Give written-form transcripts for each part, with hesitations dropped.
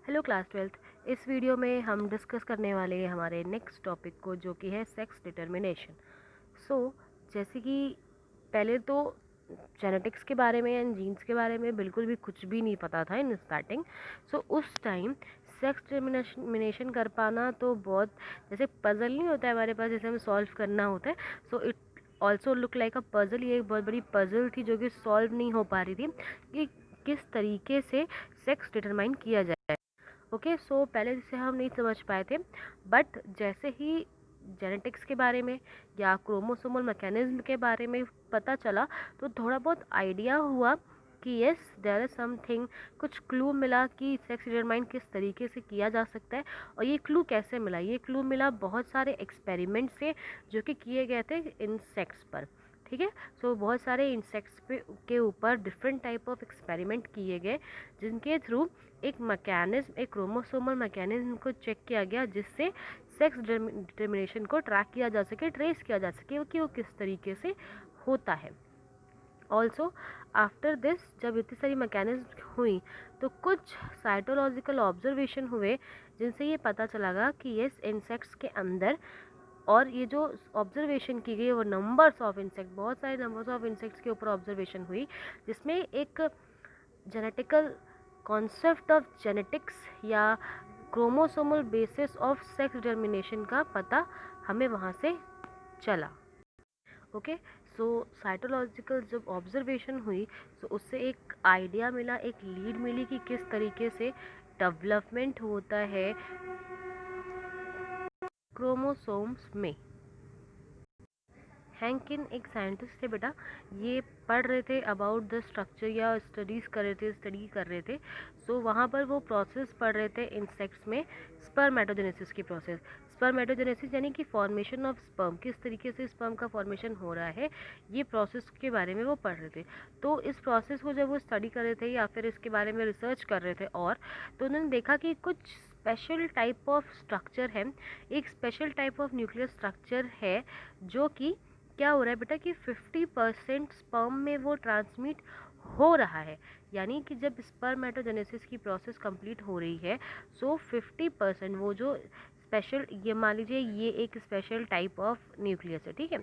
Hello class twelfth. इस video में हम डिस्कस करने वाले हैं हमारे नेक्स्ट टॉपिक को, जो कि है सेक्स डिटर्मिनेशन। जैसे कि पहले तो जेनेटिक्स के बारे में एंड जीन्स के बारे में बिल्कुल भी कुछ भी नहीं पता था इन स्टार्टिंग। उस टाइम सेक्स डिटर्मिनेशन कर पाना तो बहुत जैसे पजल नहीं होता है हमारे पास, जैसे हमें सॉल्व करना होता है। It also look like a puzzle. ये एक बहुत बड़ी पजल थी जो कि सॉल्व नहीं हो पा रही थी कि किस तरीके से सेक्स डिटरमाइन किया जाए। पहले जिसे हम नहीं समझ पाए थे, बट जैसे ही जेनेटिक्स के बारे में या क्रोमोसोमल मैकेनिज्म के बारे में पता चला तो थोड़ा बहुत आइडिया हुआ कि यस देयर इज समथिंग, कुछ क्लू मिला कि सेक्स डिटरमाइन किस तरीके से किया जा सकता है। और ये क्लू कैसे मिला? ये क्लू मिला बहुत सारे एक्सपेरिमेंट से जो कि किए गए थे इंसेक्ट्स पर। ठीक है। बहुत सारे इंसेक्ट्स पे के ऊपर डिफरेंट टाइप ऑफ एक्सपेरिमेंट किए गए, जिनके थ्रू एक मैकेनिज्म, एक क्रोमोसोमल मैकेनिज्म को चेक किया गया, जिससे सेक्स डिटर्मिनेशन को ट्रैक किया जा सके, ट्रेस किया जा सके कि वो किस तरीके से होता है। ऑल्सो आफ्टर दिस, जब इतनी सारी मैकेनिज्म हुई तो कुछ साइटोलॉजिकल ऑब्जर्वेशन हुए, जिनसे ये पता चला कि यस इंसेक्ट्स के अंदर, और ये जो ऑब्जर्वेशन की गई वो नंबर्स ऑफ इंसेक्ट, बहुत सारे नंबर्स ऑफ इंसेक्ट्स के ऊपर ऑब्जर्वेशन हुई, जिसमें एक जेनेटिकल कॉन्सेप्ट ऑफ जेनेटिक्स या chromosomal basis of sex determination का पता हमें वहाँ से चला। ओके। साइटोलॉजिकल जब ऑब्जर्वेशन हुई तो उससे एक आइडिया मिला, एक लीड मिली कि किस तरीके से डेवलपमेंट होता है क्रोमोसोम्स में। हैंकिन एक साइंटिस्ट थे बेटा, ये पढ़ रहे थे अबाउट द स्ट्रक्चर या स्टडी कर रहे थे। वहाँ पर वो प्रोसेस पढ़ रहे थे इंसेक्ट्स में, स्पर्मेटोजेनेसिस की प्रोसेस। स्पर्मेटोजेनेसिस यानी कि फॉर्मेशन ऑफ स्पर्म, किस तरीके से स्पर्म का फॉर्मेशन हो रहा है, ये प्रोसेस के बारे में वो पढ़ रहे थे। तो इस प्रोसेस को जब वो स्टडी कर रहे थे या फिर इसके बारे में रिसर्च कर रहे थे, तो उन्होंने देखा कि कुछ स्पेशल टाइप ऑफ स्ट्रक्चर है, एक special type of nuclear structure है, जो कि क्या हो रहा है बेटा कि 50% स्पर्म में वो ट्रांसमिट हो रहा है। यानी कि जब स्पर्मेटोजेनेसिस की प्रोसेस कंप्लीट हो रही है, 50% वो जो स्पेशल, ये मान लीजिए ये एक स्पेशल टाइप ऑफ न्यूक्लियस है, ठीक है,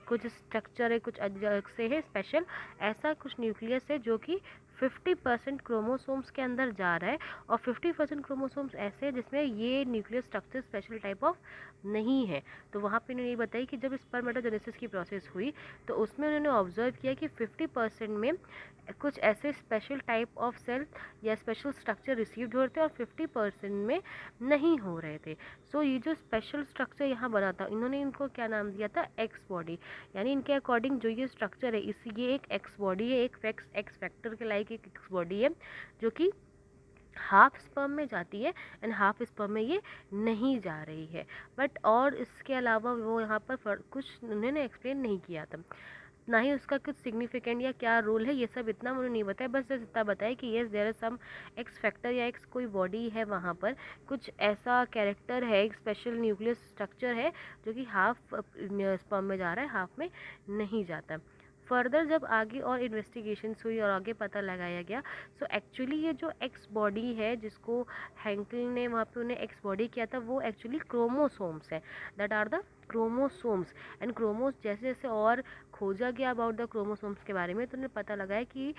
कुछ स्ट्रक्चर है, कुछ अलग से है स्पेशल, ऐसा कुछ न्यूक्लियस है जो कि 50% क्रोमोसोम्स के अंदर जा रहा है, और 50% क्रोमोसोम्स ऐसे हैं जिसमें ये nuclear structure special type of नहीं है। तो वहाँ पे उन्होंने ये बताया कि जब स्पर्मेटोजेनेसिस की प्रोसेस हुई तो उसमें उन्होंने ऑब्जर्व किया कि 50% में कुछ ऐसे स्पेशल टाइप ऑफ सेल या स्पेशल स्ट्रक्चर रिसीव्ड हो रहे थे और 50% में नहीं हो रहे थे। ये जो स्पेशल स्ट्रक्चर यहाँ बना था, इन्होंने इनको क्या नाम दिया था? X body. यानी इनके अकॉर्डिंग जो ये स्ट्रक्चर है, ये एक एक्स बॉडी है, एक एक्स फैक्टर के लाइक एक एक्स बॉडी है, जो कि हाफ स्पर्म में जाती है एंड हाफ स्पर्म में ये नहीं जा रही है। बट और इसके अलावा वो यहाँ पर कुछ उन्होंने एक्सप्लेन नहीं किया था, ना ही उसका कुछ सिग्निफिकेंट या क्या रोल है, ये सब इतना उन्होंने नहीं बताया। बस इतना बताया कि yes there is some X factor या एक्स कोई बॉडी है, वहाँ पर कुछ ऐसा कैरेक्टर है, एक स्पेशल न्यूक्लियस स्ट्रक्चर है जो कि हाफ स्पर्म में जा रहा है, हाफ में नहीं जाता। फर्दर जब आगे और इन्वेस्टिगेशंस हुई और आगे पता लगाया गया, एक्चुअली ये जो एक्स बॉडी है जिसको हैंकल ने वहाँ पे उन्हें एक्स बॉडी किया था, वो एक्चुअली क्रोमोसोम्स है, that are the chromosomes. And क्रोमोस जैसे जैसे और खोजा गया अबाउट द क्रोमोसोम्स के बारे में, तो उन्हें पता लगा है कि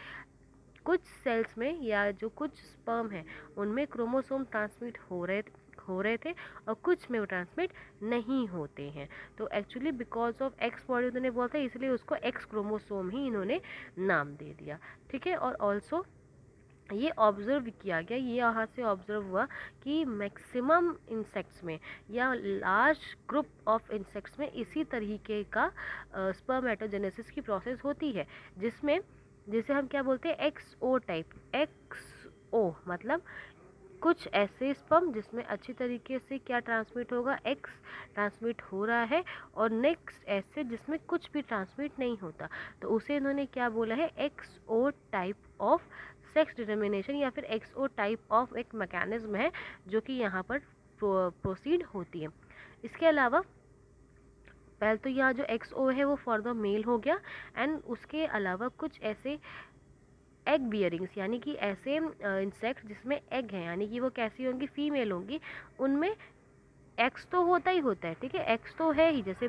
कुछ सेल्स में या जो कुछ स्पर्म है उनमें क्रोमोसोम ट्रांसमिट हो रहे थे और कुछ में वो ट्रांसमिट नहीं होते हैं। तो actually because of x body उन्होंने बोला था, इसलिए उसको एक्स क्रोमोसोम ही इन्होंने नाम दे दिया। ठीक है। और ऑल्सो ये ऑब्जर्व किया गया, ये यहाँ से ऑब्जर्व हुआ कि मैक्सिमम इंसेक्ट्स में या लार्ज ग्रुप ऑफ इंसेक्ट्स में इसी तरीके का स्पर्मेटोजेनेसिस की प्रोसेस होती है, जिसमें जिसे हम क्या बोलते हैं? X O type. एक्स ओ मतलब कुछ ऐसे स्पर्म जिसमें अच्छी तरीके से क्या ट्रांसमिट होगा, एक्स ट्रांसमिट हो रहा है, और नेक्स्ट ऐसे जिसमें कुछ भी ट्रांसमिट नहीं होता, तो उसे इन्होंने क्या बोला है? X O type of sex determination, या फिर एक्स ओ टाइप ऑफ एक मैकेनिज्म है जो कि यहाँ पर प्रोसीड होती है। इसके अलावा पहले तो यहाँ जो एक्स ओ है वो फॉर द मेल हो गया, एंड उसके अलावा कुछ ऐसे एग बियरिंग्स यानी कि ऐसे इंसेक्ट जिसमें एग हैं, यानी कि वो कैसी होंगी, फीमेल होंगी, उनमें एक्स तो होता ही होता है, ठीक है, एक्स तो है ही, जैसे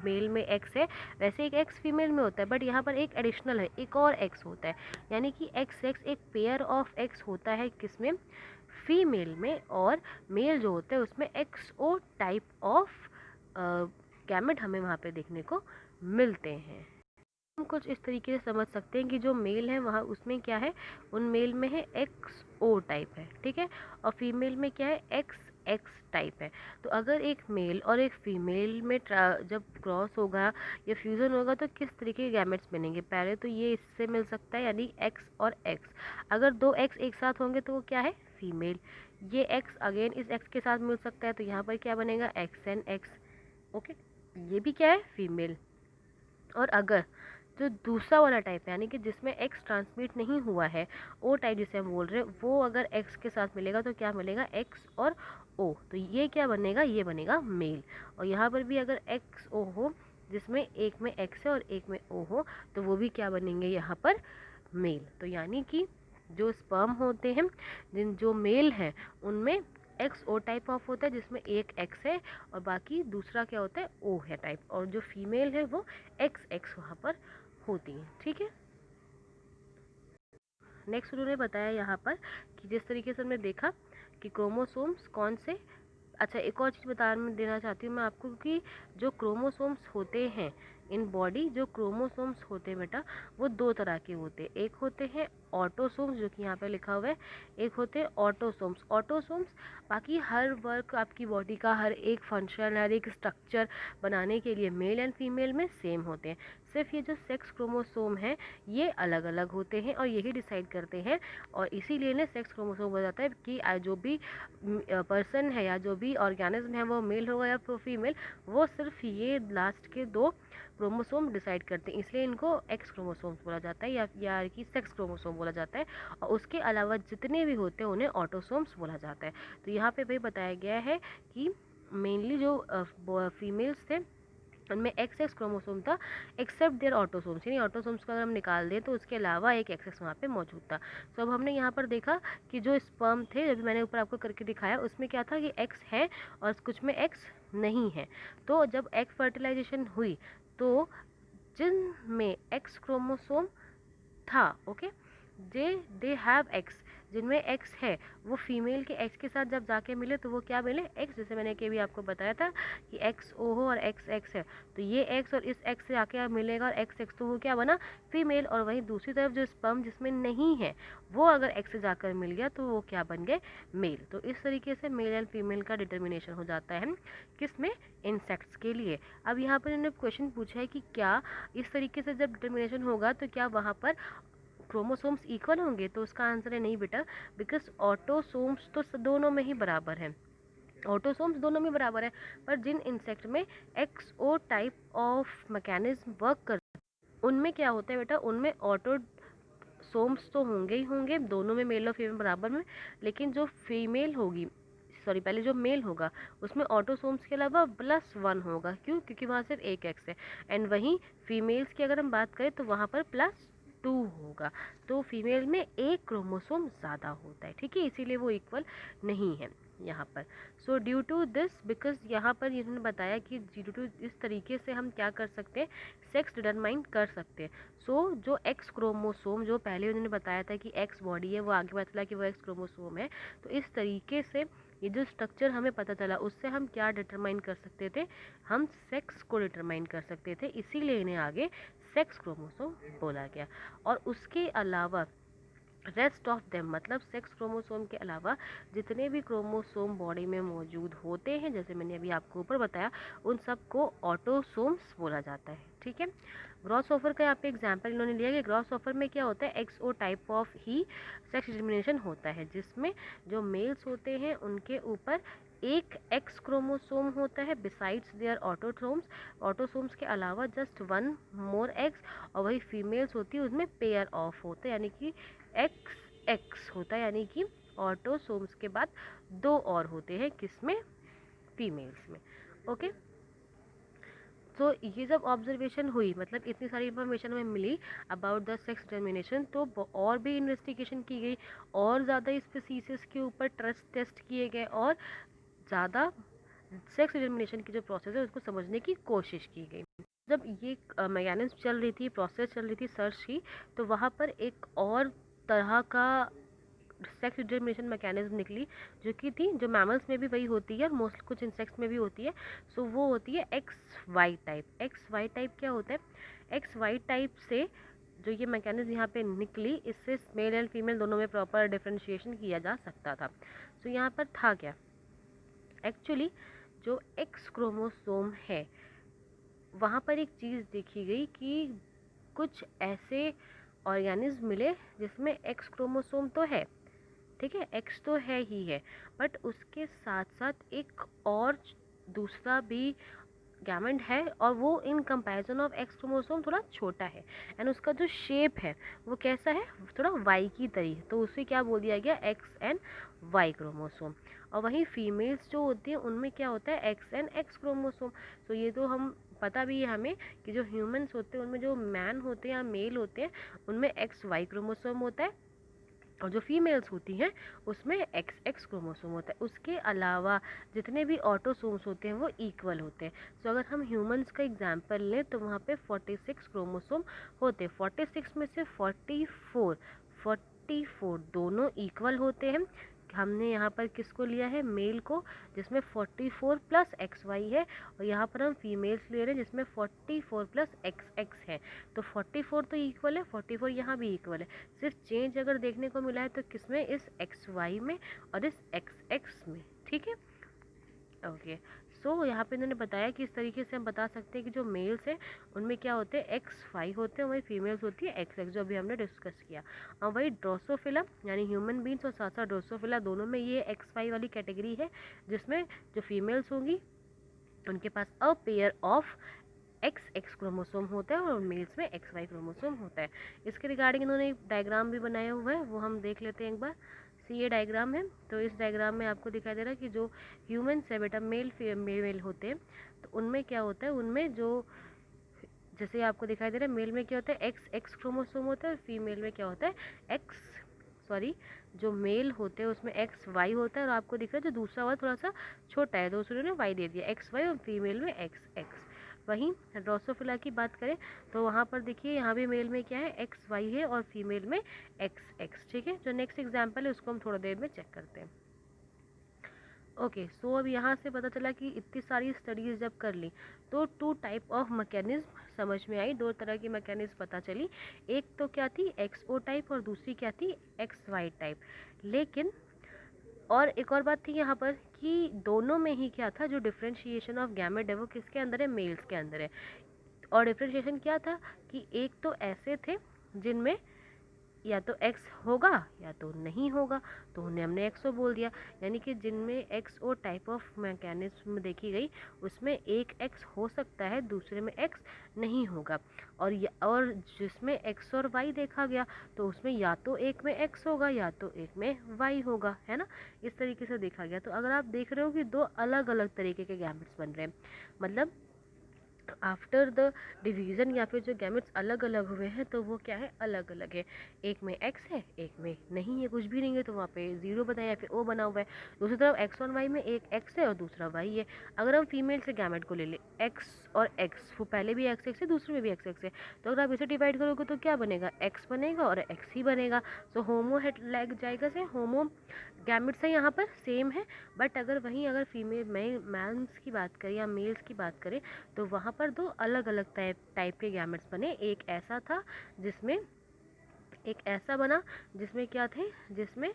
मेल में एक्स है वैसे एक एक्स फीमेल में होता है, बट यहाँ पर एक एडिशनल है, एक और एक्स होता है, यानी कि एक्स एक्स एक पेयर ऑफ एक्स होता है किसमें, फीमेल में, और मेल जो होता है उसमें X O type of gamete हमें वहाँ पे देखने को मिलते हैं। हम कुछ इस तरीके से समझ सकते हैं कि जो मेल है वहाँ उसमें क्या है, उन मेल में है एक्स ओ टाइप है, ठीक है, और फीमेल में क्या है, एक्स एक्स टाइप है। तो अगर एक मेल और एक फीमेल में जब क्रॉस होगा या फ्यूज़न होगा तो किस तरीके के गैमेट्स बनेंगे, पहले तो ये इससे मिल सकता है यानी एक्स और एक्स, अगर दो एक्स एक साथ होंगे तो वो क्या है, फीमेल, ये एक्स अगेन इस एक्स के साथ मिल सकता है तो यहाँ पर क्या बनेगा, एक्स एंड एक्स, ओके, ये भी क्या है, फीमेल। और अगर जो दूसरा वाला टाइप है यानी कि जिसमें एक्स ट्रांसमिट नहीं हुआ है, ओ टाइप जिसे हम बोल रहे हैं, वो अगर एक्स के साथ मिलेगा तो क्या मिलेगा, एक्स और ओ, तो ये क्या बनेगा, ये बनेगा मेल। और यहाँ पर भी अगर एक्स ओ हो जिसमें एक में एक्स है और एक में ओ हो तो वो भी क्या बनेंगे यहाँ पर, मेल। तो यानी कि जो स्पर्म होते हैं जिन जो मेल हैं उनमें एक्स ओ टाइप ऑफ होता है जिसमें एक एक्स है और बाकी दूसरा क्या होता है, ओ है टाइप, और जो फीमेल है वो एक्स एक्स वहाँ पर होती है, ठीक है। नेक्स्ट उन्होंने बताया यहाँ पर कि जिस तरीके से हमने देखा कि क्रोमोसोम्स कौन से, अच्छा एक और चीज़ बता देना चाहती हूँ मैं आपको कि जो क्रोमोसोम्स होते हैं इन बॉडी, जो क्रोमोसोम्स होते हैं बेटा वो दो तरह के होते हैं, एक होते हैं ऑटोसोम्स जो कि यहाँ पे लिखा हुआ है, एक होते हैं ऑटोसोम्स। ऑटोसोम्स बाकी हर वर्क आपकी बॉडी का हर एक फंक्शन, हर एक स्ट्रक्चर बनाने के लिए मेल एंड फीमेल में सेम होते हैं, सिर्फ ये जो सेक्स क्रोमोसोम है ये अलग अलग होते हैं और यही डिसाइड करते हैं, और इसीलिए ना सेक्स क्रोमोसोम हो जाता है कि जो भी पर्सन है या जो भी ऑर्गेनिज्म है वो मेल होगा या फीमेल, वो सिर्फ ये लास्ट के दो क्रोमोसोम डिसाइड करते हैं, इसलिए इनको एक्स क्रोमोसोम्स बोला जाता है या कि सेक्स क्रोमोसोम बोला जाता है, और उसके अलावा जितने भी होते हैं उन्हें ऑटोसोम्स बोला जाता है। तो यहाँ पे भाई बताया गया है कि मेनली जो फीमेल्स थे उनमें एक्स एक्स क्रोमोसोम था एक्सेप्ट देयर ऑटोसोम्स, यानी ऑटोसोम्स को अगर हम निकाल दें तो उसके अलावा एक एक्स एक्स वहाँ पे मौजूद था। तो अब हमने यहाँ पर देखा कि जो स्पर्म थे, जब मैंने ऊपर आपको करके दिखाया उसमें क्या था कि एक्स है और कुछ में एक्स नहीं है। तो जब एग फर्टिलाइजेशन हुई तो जिनमें एक्स क्रोमोसोम था, ओके, दे हैव एक्स, जिनमें एक्स है वो फीमेल के एक्स के साथ जब जाके मिले तो वो क्या मिले, एक्स, जैसे मैंने के भी आपको बताया था कि एक्स ओ हो और एक्स एक्स है तो ये एक्स और इस एक्स से आके मिलेगा और एक्स एक्स तो वो क्या बना, फीमेल। और वहीं दूसरी तरफ जो स्पर्म जिसमें नहीं है वो अगर एक्स से जाकर मिल गया तो वो क्या बन गए, मेल। तो इस तरीके से मेल एंड फीमेल का डिटर्मिनेशन हो जाता है किस में, इंसेक्ट्स के लिए। अब यहाँ पर इन्होंने क्वेश्चन पूछा है कि क्या इस तरीके से जब डिटर्मिनेशन होगा तो क्या वहाँ पर क्रोमोसोम्स इक्वल होंगे, तो उसका आंसर है नहीं बेटा, बिकॉज ऑटोसोम्स तो दोनों में ही बराबर है, ऑटोसोम्स दोनों में बराबर है, पर जिन इंसेक्ट में X O type of mechanism work कर उनमें क्या होता है बेटा, उनमें ऑटोसोम्स तो होंगे ही होंगे, दोनों में मेल और फीमेल बराबर में, लेकिन जो फीमेल होगी, सॉरी पहले जो मेल होगा उसमें ऑटोसोम्स के अलावा +1 होगा, क्यों, क्योंकि वहाँ सिर्फ एक एक्स है, एंड वहीं फीमेल्स की अगर हम बात करें तो वहाँ पर +2 होगा, तो फीमेल में एक क्रोमोसोम ज़्यादा होता है, ठीक है, इसीलिए वो इक्वल नहीं है यहाँ पर। So due to this, because यहाँ पर इन्होंने बताया कि ड्यू टू इस तरीके से हम क्या कर सकते हैं, सेक्स डिटरमाइन कर सकते हैं। सो जो एक्स क्रोमोसोम जो पहले उन्होंने बताया था कि एक्स बॉडी है, वो आगे पता चला कि वो एक्स क्रोमोसोम है, तो इस तरीके से ये जो स्ट्रक्चर हमें पता चला उससे हम क्या डिटरमाइन कर सकते थे, हम सेक्स को डिटरमाइन कर सकते थे, इसीलिए इन्हें आगे सेक्स क्रोमोसोम बोला गया। और उसके अलावा रेस्ट ऑफ देम, मतलब सेक्स क्रोमोसोम के अलावा जितने भी क्रोमोसोम बॉडी में मौजूद होते हैं, जैसे मैंने अभी आपको ऊपर बताया, उन सबको ऑटोसोम्स बोला जाता है, ठीक है। ग्रॉस ऑफर का यहाँ पे एग्जाम्पल इन्होंने लिया कि ग्रॉस ऑफर में क्या होता है, एक्स ओ टाइप ऑफ ही सेक्स डिटर्मिनेशन होता है, जिसमें जो मेल्स होते हैं उनके ऊपर एक एक्स क्रोमोसोम होता है बिसाइड्स देयर ऑटोसोम्स, ऑटोसोम्स के अलावा जस्ट वन मोर एक्स, और वही फीमेल्स होती है उसमें पेयर ऑफ होते हैं, यानी कि एक्स एक्स होता है, यानी कि ऑटोसोम्स के बाद दो और होते हैं किसमें, फीमेल्स में, ओके। सो ये जब ऑब्जर्वेशन हुई, मतलब इतनी सारी इन्फॉर्मेशन हमें मिली अबाउट द सेक्स डिटर्मिनेशन, तो और भी इन्वेस्टिगेशन की गई, और ज़्यादा स्पीसीज के ऊपर ट्रस्ट टेस्ट किए गए, और ज़्यादा सेक्स डिटर्मिनेशन की जो प्रोसेस है उसको समझने की कोशिश की गई। जब ये मैकेनिज्म चल रही थी, प्रोसेस चल रही थी सर्च की, तो वहाँ पर एक और तरह का सेक्स डिटर्मिनेशन मैकेनिज्म निकली, जो कि थी, जो मैमल्स में भी वही होती है और मोस्ट कुछ इंसेक्ट्स में भी होती है। सो वो होती है X Y type. X Y type क्या होता है? एक्स वाई टाइप से जो ये मैकेनिज्म यहाँ पे निकली, इससे मेल एंड फीमेल दोनों में प्रॉपर डिफ्रेंशिएशन किया जा सकता था। सो यहाँ पर था क्या एक्चुअली, जो एक्स क्रोमोसोम है वहाँ पर एक चीज़ देखी गई कि कुछ ऐसे ऑर्गेनिज्म मिले जिसमें एक्स क्रोमोसोम तो है, ठीक है, एक्स तो है ही है, बट उसके साथ साथ एक और दूसरा भी गैमेट है, और वो in comparison of x chromosome थोड़ा छोटा है, एंड उसका जो शेप है वो कैसा है, थोड़ा वाई की तरह, तो उसे क्या बोल दिया गया, एक्स एंड वाई क्रोमोसोम। और वहीं फीमेल्स जो होती हैं उनमें क्या होता है, एक्स एंड एक्स क्रोमोसोम। तो ये तो हम पता भी है हमें कि जो ह्यूमंस होते हैं उनमें जो मैन होते हैं या मेल होते हैं उनमें एक्स वाई क्रोमोसोम होता है, और जो फीमेल्स होती हैं उसमें एक्स एक्स क्रोमोसोम होता है। उसके अलावा जितने भी ऑटोसोम्स होते हैं वो इक्वल होते हैं। सो अगर हम ह्यूमंस का एग्जांपल लें तो वहाँ पे 46 क्रोमोसोम होते हैं। 46 में से 44 दोनों इक्वल होते हैं। हमने यहाँ पर किसको लिया है, मेल को, जिसमें 44 प्लस एक्स वाई है, और यहाँ पर हम फीमेल्स ले रहे हैं जिसमें 44 प्लस एक्स एक्स है। तो 44 तो इक्वल है, 44 यहाँ भी इक्वल है। सिर्फ चेंज अगर देखने को मिला है तो किसमें, इस एक्स वाई में और इस एक्स एक्स में, ठीक है। ओके, सो यहाँ पे इन्होंने बताया कि इस तरीके से हम बता सकते हैं कि जो मेल्स हैं उनमें क्या होते हैं, एक्स वाई होते हैं, वही फीमेल्स होती है एक्स एक्स, जो अभी हमने डिस्कस किया। और वही ड्रोसोफिला यानी ह्यूमन बींग्स और साथ साथ ड्रोसोफिला दोनों में ये एक्स वाई वाली कैटेगरी है, जिसमें जो फीमेल्स होंगी उनके पास a pair of X X chromosome होता है और मेल्स में एक्स वाई क्रोमोसोम होता है। इसके रिगार्डिंग इन्होंने एक डायग्राम भी बनाया हुआ है, वो हम देख लेते हैं एक बार। ये डायग्राम है, तो इस डायग्राम में आपको दिखाई दे रहा है कि जो ह्यूमंस है बेटा, मेल होते हैं, तो उनमें क्या होता है, उनमें जो जैसे आपको दिखाई दे रहा है मेल में क्या होता है, एक्स एक्स क्रोमोसोम होता है, और फीमेल में क्या होता है, एक्स सॉरी जो मेल होते हैं उसमें एक्स वाई होता है, और आपको दिख रहा है जो दूसरा वाला थोड़ा सा छोटा है तो उसने वाई दे दिया, एक्स वाई, और फीमेल में एक्स एक्स। वहीं ड्रोसोफिला की बात करें तो वहाँ पर देखिए यहाँ भी मेल में क्या है, एक्स वाई है, और फीमेल में एक्स एक्स, ठीक है। जो नेक्स्ट एग्जाम्पल है उसको हम थोड़ा देर में चेक करते हैं। ओके, सो अब यहाँ से पता चला कि इतनी सारी स्टडीज़ जब कर ली तो टू टाइप ऑफ मैकेनिज्म समझ में आई, दो तरह की मैकेनिज्म पता चली। एक तो क्या थी, एक्स ओ टाइप, और दूसरी क्या थी, एक्स वाई टाइप। लेकिन और एक और बात थी यहाँ पर कि दोनों में ही क्या था, जो डिफ्रेंशिएशन ऑफ गैमेट है वो किसके अंदर है, मेल्स के अंदर है। और डिफ्रेंशिएशन क्या था कि एक तो ऐसे थे जिनमें या तो एक्स होगा या तो नहीं होगा, तो उन्हें हमने एक्सओ बोल दिया। यानी कि जिनमें एक्सओ टाइप ऑफ मैकेनिज्म देखी गई उसमें एक एक्स हो सकता है, दूसरे में एक्स नहीं होगा। और जिसमें एक्स और वाई देखा गया तो उसमें या तो एक में एक्स होगा या तो एक में वाई होगा, है ना। इस तरीके से देखा गया। तो अगर आप देख रहे हो कि दो अलग अलग तरीके के गैमेट्स बन रहे हैं, मतलब आफ्टर द डिवीज़न या फिर जो गैमेट्स अलग अलग हुए हैं तो वो क्या है, अलग अलग है। एक में एक्स है, एक में नहीं है, कुछ भी नहीं है, तो वहाँ पे जीरो बताया या फिर ओ बना हुआ है। दूसरी तरफ एक्स और वाई में एक एक्स है और दूसरा वाई है। अगर हम फीमेल से गैमेट को ले ले, एक्स और एक्स, वो पहले भी एक्स एक्स है, दूसरे में भी एक्स एक्स है, तो अगर आप इसे डिवाइड करोगे तो क्या बनेगा, एक्स बनेगा और एक्स ही बनेगा। सो होमो हेड लग जाएगा से होमो गैमेट्स है यहाँ पर सेम है। बट अगर वहीं अगर फीमेल मैल्स की बात करें या मेल्स की बात करें तो वहाँ पर दो अलग अलग टाइप के गैमेट्स बने। एक ऐसा था जिसमें एक ऐसा बना जिसमें क्या थे, जिसमें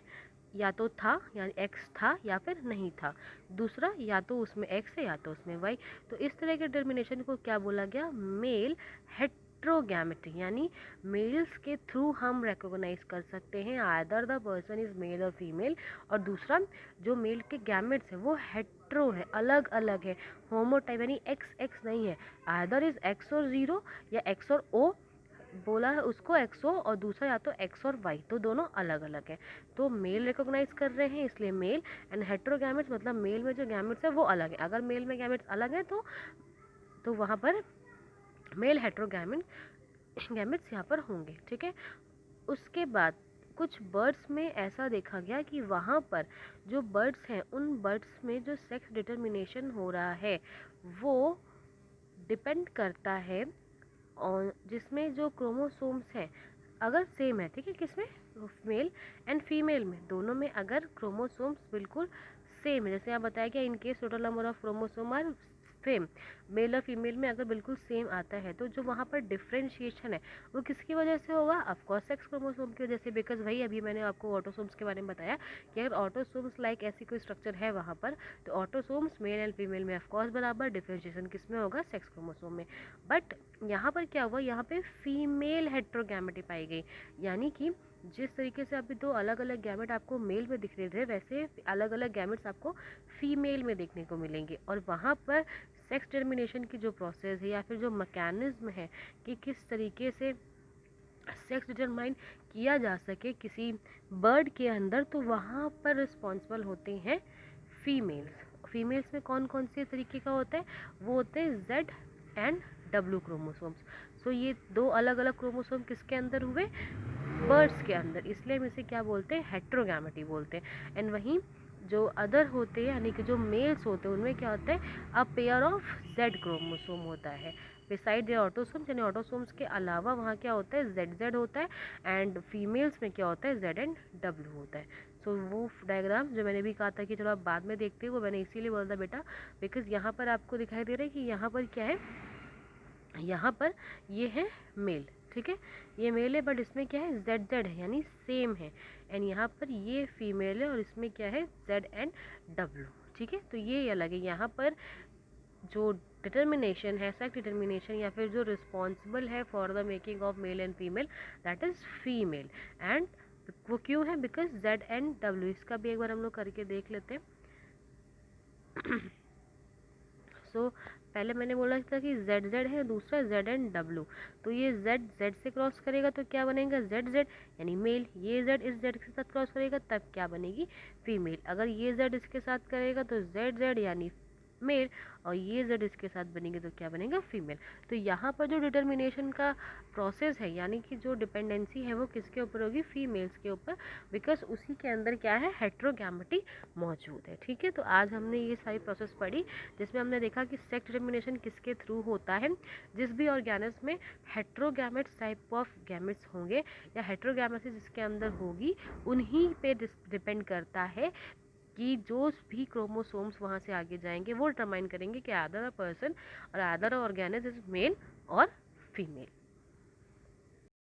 या तो था यानी एक्स था या फिर नहीं था, दूसरा या तो उसमें एक्स है या तो उसमें वाई। तो इस तरह के टर्मिनेशन को क्या बोला गया, मेल हेट्रोगैमेटी, यानी मेल्स के थ्रू हम रिकॉग्नाइज कर सकते हैं either the person is male और फीमेल, और दूसरा जो मेल के गैमेट्स है वो हेट्रो है, अलग अलग है, होमोटाइप यानी एक्स एक्स नहीं है, आइदर इज एक्स और जीरो या एक्स और ओ बोला है उसको एक्सओ, और दूसरा या तो एक्स और वाई, तो दोनों अलग अलग है। तो मेल रिकॉग्नाइज कर रहे हैं इसलिए मेल, एंड हेट्रोगैमेट्स मतलब मेल में जो गैमेट्स है वो अलग है। अगर मेल में गैमेट्स अलग है तो वहाँ पर मेल हेट्रोगैमेट्स यहाँ पर होंगे, ठीक है। उसके बाद कुछ बर्ड्स में ऐसा देखा गया कि वहाँ पर जो बर्ड्स हैं उन बर्ड्स में जो सेक्स डिटर्मिनेशन हो रहा है वो डिपेंड करता है और जिसमें जो क्रोमोसोम्स हैं अगर सेम है, ठीक है, किसमें, मेल एंड फीमेल में, दोनों में अगर क्रोमोसोम्स बिल्कुल सेम है, जैसे आप बताया कि in case total number of chromosome are same, male और फीमेल में अगर बिल्कुल सेम आता है तो जो वहाँ पर डिफ्रेंशिएशन है वो किसकी वजह से होगा, ऑफकोर्स सेक्स क्रोमोसोम की वजह से। बिकॉज भाई अभी मैंने आपको ऑटोसोम्स के बारे में बताया कि अगर ऑटोसोम्स लाइक ऐसी कोई स्ट्रक्चर है वहाँ पर तो ऑटोसोम्स मेल एंड फीमेल में ऑफकोर्स बराबर, डिफ्रेंशिएशन किस में होगा, सेक्स क्रोमोसोम में। बट यहाँ पर क्या हुआ, यहाँ पे फीमेल हेट्रोगैमेटी पाई गई, यानी कि जिस तरीके से अभी दो अलग अलग गैमेट आपको मेल में दिख रहे थे वैसे अलग अलग गैमेट्स आपको फीमेल में देखने को मिलेंगे। और वहाँ पर सेक्स टर्मिनेशन की जो प्रोसेस है या फिर जो मैकेनिज्म है कि किस तरीके से सेक्स डिटरमाइन किया जा सके किसी बर्ड के अंदर, तो वहाँ पर रिस्पॉन्सिबल होते हैं फीमेल्स। फीमेल्स में कौन कौन से तरीके का होता है, वो होते हैं जेड एंड डब्ल्यू क्रोमोसोम्स। सो ये दो अलग अलग क्रोमोसोम किसके अंदर हुए, बर्ड्स के अंदर, इसलिए हम इसे क्या बोलते हैं, हेट्रोगैमेटी बोलते हैं। एंड वहीं जो अदर होते हैं यानी कि जो मेल्स होते हैं उनमें क्या होता है, अ पेयर ऑफ जेड क्रोमोसोम होता है बिसाइड द ऑटोसोम्स, यानी ऑटोसोम्स के अलावा वहाँ क्या होता है, जेड जेड होता है। एंड फीमेल्स में क्या होता है, जेड एंड डब्ल्यू होता है। सो वो डायग्राम जो मैंने भी कहा था कि चलो आप बाद में देखते हो, वो मैंने इसीलिए बोला था बेटा बिकॉज यहाँ पर आपको दिखाई दे रहा है कि यहाँ पर क्या है, यहाँ पर ये है मेल, ठीक है, ये मेल है बट इसमें क्या है, जेड जेड है यानी सेम है। एंड यहाँ पर ये फीमेल है और इसमें क्या है, जेड एंड डब्ल्यू, ठीक है। तो ये अलग है, यहाँ पर जो डिटर्मिनेशन है, सेक्स डिटर्मिनेशन या फिर जो रिस्पॉन्सिबल है for the making of male and female, that is female. And वो क्यों है, बिकॉज जेड एंड डब्ल्यू, इसका भी एक बार हम लोग करके देख लेते हैं। सो पहले मैंने बोला था कि जेड जेड है, दूसरा जेड एंड डब्ल्यू। तो ये जेड जेड से क्रॉस करेगा तो क्या बनेगा, जेड जेड यानी मेल। ये जेड इस जेड के साथ क्रॉस करेगा तब क्या बनेगी, फीमेल। अगर ये जेड इसके साथ करेगा तो जेड जेड यानी मेल, और ये जेड इसके साथ बनेंगे तो क्या बनेगा, फीमेल। तो यहाँ पर जो डिटर्मिनेशन का प्रोसेस है यानी कि जो डिपेंडेंसी है वो किसके ऊपर होगी, फीमेल्स के ऊपर, बिकॉज उसी के अंदर क्या है, हेट्रोगैमेटी मौजूद है, ठीक है। तो आज हमने ये सारी प्रोसेस पढ़ी जिसमें हमने देखा कि सेक्स डिटर्मिनेशन किसके थ्रू होता है, जिस भी ऑर्गेनिज्म में हेट्रोगैमेट्स टाइप ऑफ गैमेट्स होंगे या हेट्रोगैमेसी जिसके अंदर होगी उन्हीं पे डिपेंड करता है कि जो भी क्रोमोसोम्स वहाँ से आगे जाएंगे वो डिटरमाइन करेंगे कि आदर अ पर्सन और आदर ऑर्गेनिज्म इज मेल और फीमेल।